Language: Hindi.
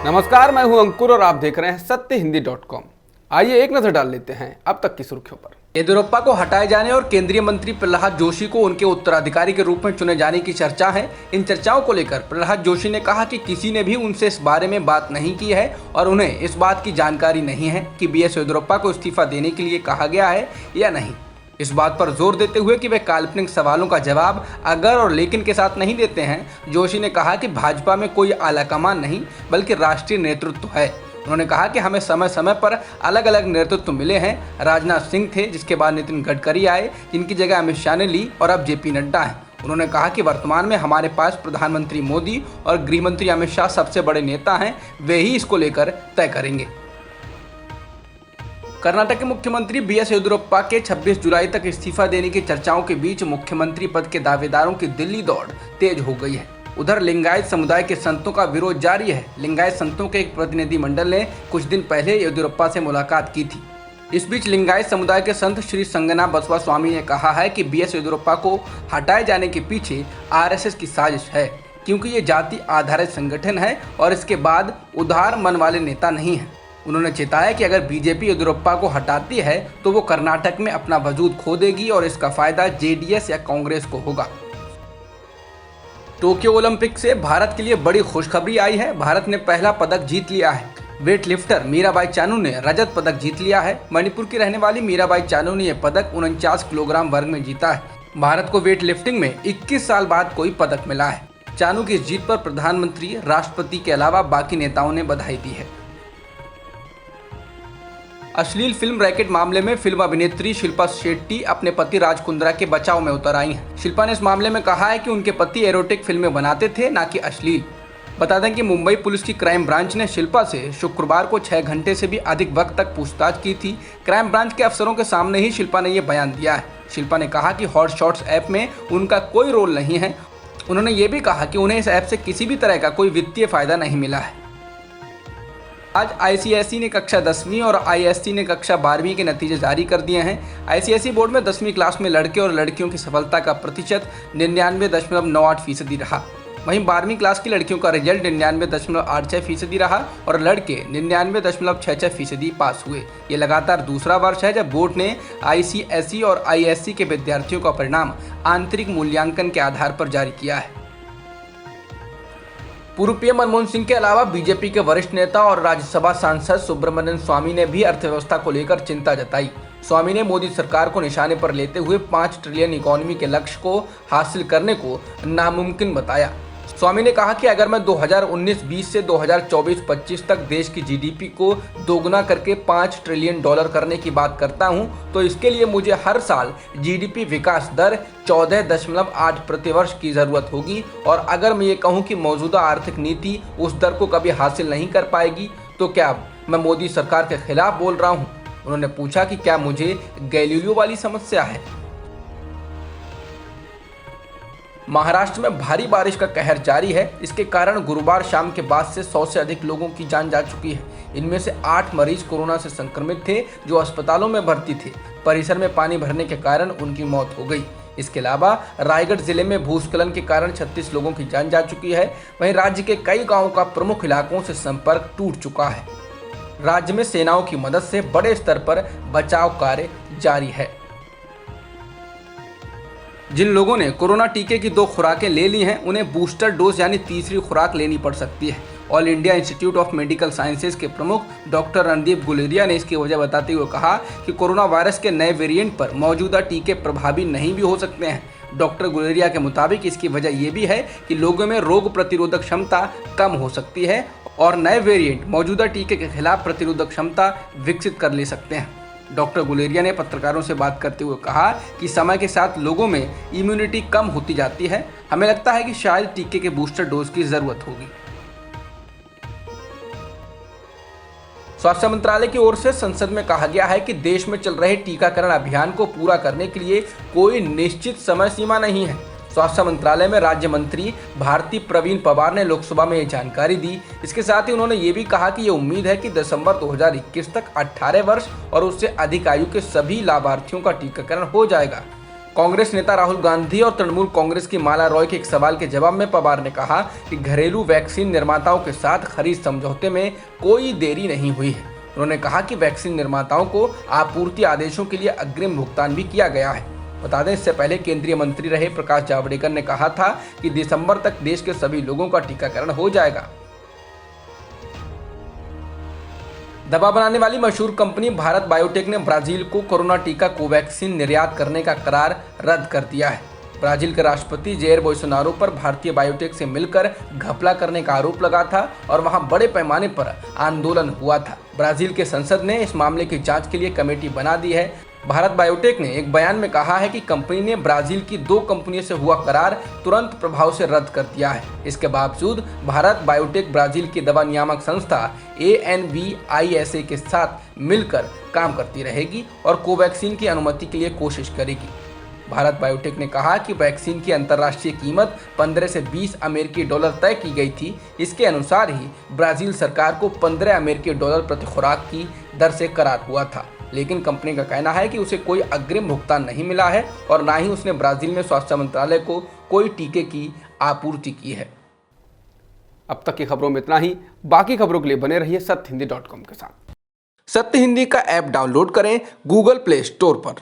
नमस्कार, मैं हूं अंकुर और आप देख रहे हैं सत्यहिंदी.com। आइए एक नजर डाल लेते हैं अब तक की सुर्खियों पर। येदियुरप्पा को हटाए जाने और केंद्रीय मंत्री प्रहलाद जोशी को उनके उत्तराधिकारी के रूप में चुने जाने की चर्चा है। इन चर्चाओं को लेकर प्रहलाद जोशी ने कहा कि किसी ने भी उनसे इस बारे में बात नहीं की है और उन्हें इस बात की जानकारी नहीं है कि बीएस येदियुरप्पा को इस्तीफा देने के लिए कहा गया है या नहीं। इस बात पर जोर देते हुए कि वे काल्पनिक सवालों का जवाब अगर और लेकिन के साथ नहीं देते हैं, जोशी ने कहा कि भाजपा में कोई आलाकमान नहीं बल्कि राष्ट्रीय नेतृत्व है। उन्होंने कहा कि हमें समय समय पर अलग अलग नेतृत्व मिले हैं। राजनाथ सिंह थे, जिसके बाद नितिन गडकरी आए, जिनकी जगह अमित शाह ने ली, और अब जेपी नड्डा हैं। उन्होंने कहा कि वर्तमान में हमारे पास प्रधानमंत्री मोदी और गृह मंत्री अमित शाह सबसे बड़े नेता हैं, वे ही इसको लेकर तय करेंगे। कर्नाटक के मुख्यमंत्री बीएस येदियुरप्पा के 26 जुलाई तक इस्तीफा देने की चर्चाओं के बीच मुख्यमंत्री पद के दावेदारों की दिल्ली दौड़ तेज हो गई है। उधर लिंगायत समुदाय के संतों का विरोध जारी है। लिंगायत संतों के एक प्रतिनिधि मंडल ने कुछ दिन पहले येदियुरप्पा से मुलाकात की थी। इस बीच लिंगायत समुदाय के संत श्री संगना बसवा स्वामी ने कहा है कि बीएस येदियुरप्पा को हटाए जाने के पीछे आरएसएस की साजिश है, क्योंकि ये जाति आधारित संगठन है और इसके बाद उदार मन वाले नेता नहीं है। उन्होंने चेताया कि अगर बीजेपी येदियुरप्पा को हटाती है तो वो कर्नाटक में अपना वजूद खो देगी और इसका फायदा जेडीएस या कांग्रेस को होगा। टोक्यो ओलंपिक से भारत के लिए बड़ी खुशखबरी आई है। भारत ने पहला पदक जीत लिया है। वेट लिफ्टर मीराबाई चानू ने रजत पदक जीत लिया है। मणिपुर की रहने वाली मीराबाई चानू ने यह पदक 49 किलोग्राम वर्ग में जीता है। भारत को वेट लिफ्टिंग में 21 साल बाद कोई पदक मिला है। चानू की इस जीत पर प्रधानमंत्री, राष्ट्रपति के अलावा बाकी नेताओं ने बधाई दी है। अश्लील फिल्म रैकेट मामले में फिल्म अभिनेत्री शिल्पा शेट्टी अपने पति राज कुंद्रा के बचाव में उतर आई हैं। शिल्पा ने इस मामले में कहा है कि उनके पति एरोटिक फिल्में बनाते थे, ना कि अश्लील। बता दें कि मुंबई पुलिस की क्राइम ब्रांच ने शिल्पा से शुक्रवार को 6 घंटे से भी अधिक वक्त तक पूछताछ की थी। क्राइम ब्रांच के अफसरों के सामने ही शिल्पा ने ये बयान दिया है। शिल्पा ने कहा कि हॉट शॉट्स ऐप में उनका कोई रोल नहीं है। उन्होंने ये भी कहा कि उन्हें इस ऐप से किसी भी तरह का कोई वित्तीय फायदा नहीं मिला है। आज आईसीएसई ने कक्षा 10वीं और आईएससी ने कक्षा 12वीं के नतीजे जारी कर दिए हैं। आईसीएसई बोर्ड में 10वीं क्लास में लड़के और लड़कियों की सफलता का प्रतिशत 99.98% रहा। वहीं 12वीं क्लास की लड़कियों का रिजल्ट 99.86% रहा और लड़के 99.66% पास हुए। ये लगातार दूसरा वर्ष है जब बोर्ड ने आईसीएसई और आईएससी के विद्यार्थियों का परिणाम आंतरिक मूल्यांकन के आधार पर जारी किया है। पूर्व पीएम मनमोहन सिंह के अलावा बीजेपी के वरिष्ठ नेता और राज्यसभा सांसद सुब्रमण्यम स्वामी ने भी अर्थव्यवस्था को लेकर चिंता जताई। स्वामी ने मोदी सरकार को निशाने पर लेते हुए 5 ट्रिलियन इकोनॉमी के लक्ष्य को हासिल करने को नामुमकिन बताया। स्वामी ने कहा कि अगर मैं 2019-20 से 2024-25 तक देश की जीडीपी को दोगुना करके $5 ट्रिलियन करने की बात करता हूं, तो इसके लिए मुझे हर साल जीडीपी विकास दर 14.8 प्रतिवर्ष की जरूरत होगी। और अगर मैं ये कहूं कि मौजूदा आर्थिक नीति उस दर को कभी हासिल नहीं कर पाएगी, तो क्या मैं मोदी सरकार के खिलाफ बोल रहा हूं? उन्होंने पूछा कि क्या मुझे गैलीलियो वाली समस्या है। महाराष्ट्र में भारी बारिश का कहर जारी है। इसके कारण गुरुवार शाम के बाद से 100 से अधिक लोगों की जान जा चुकी है। इनमें से 8 मरीज कोरोना से संक्रमित थे जो अस्पतालों में भर्ती थे। परिसर में पानी भरने के कारण उनकी मौत हो गई। इसके अलावा रायगढ़ जिले में भूस्खलन के कारण 36 लोगों की जान जा चुकी है। वहीं राज्य के कई गाँवों का प्रमुख इलाकों से संपर्क टूट चुका है। राज्य में सेनाओं की मदद से बड़े स्तर पर बचाव कार्य जारी है। जिन लोगों ने कोरोना टीके की 2 खुराकें ले ली हैं, उन्हें बूस्टर डोज यानी तीसरी खुराक लेनी पड़ सकती है। All India institute of medical sciences के प्रमुख डॉक्टर रणदीप गुलेरिया ने इसकी वजह बताते हुए कहा कि कोरोना वायरस के नए वेरिएंट पर मौजूदा टीके प्रभावी नहीं भी हो सकते हैं। डॉक्टर गुलेरिया के मुताबिक इसकी वजह ये भी है कि लोगों में रोग प्रतिरोधक क्षमता कम हो सकती है और नए वेरिएंट मौजूदा टीके के खिलाफ प्रतिरोधक क्षमता विकसित कर ले सकते हैं। डॉक्टर गुलेरिया ने पत्रकारों से बात करते हुए कहा कि समय के साथ लोगों में इम्यूनिटी कम होती जाती है। हमें लगता है कि शायद टीके के बूस्टर डोज की जरूरत होगी। स्वास्थ्य मंत्रालय की ओर से संसद में कहा गया है कि देश में चल रहे टीकाकरण अभियान को पूरा करने के लिए कोई निश्चित समय सीमा नहीं है। स्वास्थ्य मंत्रालय में राज्य मंत्री भारती प्रवीण पवार ने लोकसभा में ये जानकारी दी। इसके साथ ही उन्होंने ये भी कहा कि ये उम्मीद है कि दिसंबर 2021 तक 18 वर्ष और उससे अधिक आयु के सभी लाभार्थियों का टीकाकरण हो जाएगा। कांग्रेस नेता राहुल गांधी और तृणमूल कांग्रेस की माला रॉय के एक सवाल के जवाब में पवार ने कहा कि घरेलू वैक्सीन निर्माताओं के साथ खरीद समझौते में कोई देरी नहीं हुई है। उन्होंने कहा कि वैक्सीन निर्माताओं को आपूर्ति आदेशों के लिए अग्रिम भुगतान भी किया गया है। बता दें, इससे पहले केंद्रीय मंत्री रहे प्रकाश जावड़ेकर ने कहा था कि दिसंबर तक देश के सभी लोगों का टीकाकरण हो जाएगा। दवा बनाने वाली मशहूर कंपनी भारत बायोटेक ने ब्राजील को कोरोना टीका कोवैक्सीन निर्यात करने का करार रद्द कर दिया है। ब्राजील के राष्ट्रपति जेयर बोल्सोनारो पर भारतीय बायोटेक से मिलकर घपला करने का आरोप लगा था और वहां बड़े पैमाने पर आंदोलन हुआ था। ब्राजील के संसद ने इस मामले की जांच के लिए कमेटी बना दी है। भारत बायोटेक ने एक बयान में कहा है कि कंपनी ने ब्राजील की 2 कंपनियों से हुआ करार तुरंत प्रभाव से रद्द कर दिया है। इसके बावजूद भारत बायोटेक ब्राजील की दवा नियामक संस्था ANVISA के साथ मिलकर काम करती रहेगी और कोवैक्सीन की अनुमति के लिए कोशिश करेगी। भारत बायोटेक ने कहा कि वैक्सीन की अंतर्राष्ट्रीय कीमत 15 से 20 अमेरिकी डॉलर तय की गई थी। इसके अनुसार ही ब्राजील सरकार को 15 अमेरिकी डॉलर प्रति खुराक की दर से करार हुआ था, लेकिन कंपनी का कहना है कि उसे कोई अग्रिम भुगतान नहीं मिला है और ना ही उसने ब्राजील में स्वास्थ्य मंत्रालय को कोई टीके की आपूर्ति की है। अब तक की खबरों में इतना ही। बाकी खबरों के लिए बने रहिए सत्यहिंदी.com के साथ। सत्य हिंदी का ऐप डाउनलोड करें गूगल प्ले स्टोर पर।